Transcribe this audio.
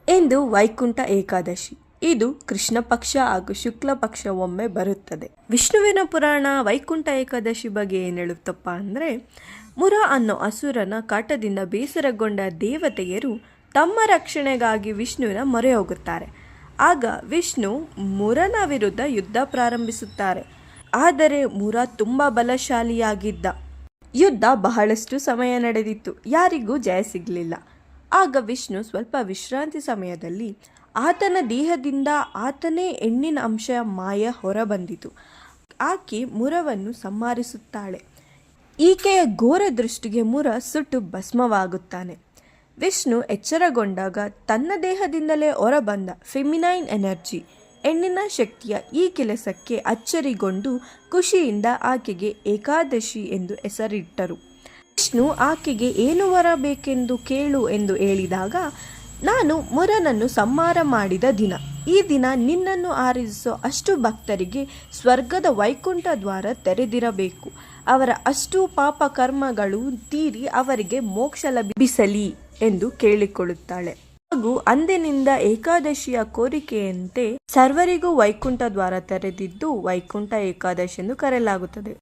ಎಂದು ವೈಕುಂಠ ಏಕಾದಶಿ. ಇದು ಕೃಷ್ಣ ಪಕ್ಷ ಹಾಗೂ ಶುಕ್ಲ ಪಕ್ಷ ಒಮ್ಮೆ ಬರುತ್ತದೆ. ವಿಷ್ಣುವಿನ ಪುರಾಣ ವೈಕುಂಠ ಏಕಾದಶಿ ಬಗ್ಗೆ ಏನು ಹೇಳುತ್ತಪ್ಪ ಅಂದರೆ, ಮುರ ಅನ್ನೋ ಅಸುರನ ಕಾಟದಿಂದ ಬೇಸರಗೊಂಡ ದೇವತೆಯರು ತಮ್ಮ ರಕ್ಷಣೆಗಾಗಿ ವಿಷ್ಣುವಿನ ಮೊರೆ ಹೋಗುತ್ತಾರೆ. ಆಗ ವಿಷ್ಣು ಮುರನ ವಿರುದ್ಧ ಯುದ್ಧ ಪ್ರಾರಂಭಿಸುತ್ತಾರೆ. ಆದರೆ ಮುರ ತುಂಬ ಬಲಶಾಲಿಯಾಗಿದ್ದ. ಯುದ್ಧ ಬಹಳಷ್ಟು ಸಮಯ ನಡೆದಿತ್ತು, ಯಾರಿಗೂ ಜಯ ಸಿಗಲಿಲ್ಲ. ಆಗ ವಿಷ್ಣು ಸ್ವಲ್ಪ ವಿಶ್ರಾಂತಿ ಸಮಯದಲ್ಲಿ ಆತನ ದೇಹದಿಂದ ಆತನೇ ಹೆಣ್ಣಿನ ಅಂಶ ಮಾಯ ಹೊರಬಂದಿತು. ಆಕೆ ಮುರವನ್ನು ಸಂಹರಿಸುತ್ತಾಳೆ. ಈಕೆಯ ಘೋರ ದೃಷ್ಟಿಗೆ ಮುರ ಸುಟ್ಟು ಭಸ್ಮವಾಗುತ್ತಾನೆ. ವಿಷ್ಣು ಎಚ್ಚರಗೊಂಡಾಗ ತನ್ನ ದೇಹದಿಂದಲೇ ಹೊರಬಂದ ಫೆಮಿನೈನ್ ಎನರ್ಜಿ, ಹೆಣ್ಣಿನ ಶಕ್ತಿಯ ಈ ಕೆಲಸಕ್ಕೆ ಅಚ್ಚರಿಗೊಂಡು ಖುಷಿಯಿಂದ ಆಕೆಗೆ ಏಕಾದಶಿ ಎಂದು ಹೆಸರಿಟ್ಟರು. ವಿಷ್ಣು ಆಕೆಗೆ ಏನು ವರ ಬೇಕೆಂದು ಕೇಳು ಎಂದು ಹೇಳಿದಾಗ, ನಾನು ಮುರನನ್ನು ಸಂಹಾರ ಮಾಡಿದ ದಿನ, ಈ ದಿನ ನಿನ್ನನ್ನು ಆರಾಧಿಸೋ ಅಷ್ಟು ಭಕ್ತರಿಗೆ ಸ್ವರ್ಗದ ವೈಕುಂಠ ದ್ವಾರ ತೆರೆದಿರಬೇಕು. ಅವರ ಅಷ್ಟು ಪಾಪ ಕರ್ಮಗಳು ತೀರಿ ಅವರಿಗೆ ಮೋಕ್ಷ ಲಭಿಸಲಿ ಎಂದು ಕೇಳಿಕೊಳ್ಳುತ್ತಾಳೆ. ಹಾಗೂ ಅಂದಿನಿಂದ ಏಕಾದಶಿಯ ಕೋರಿಕೆಯಂತೆ ಸರ್ವರಿಗೂ ವೈಕುಂಠ ದ್ವಾರ ತೆರೆದಿದ್ದು ವೈಕುಂಠ ಏಕಾದಶಿ ಎಂದು ಕರೆಯಲಾಗುತ್ತದೆ.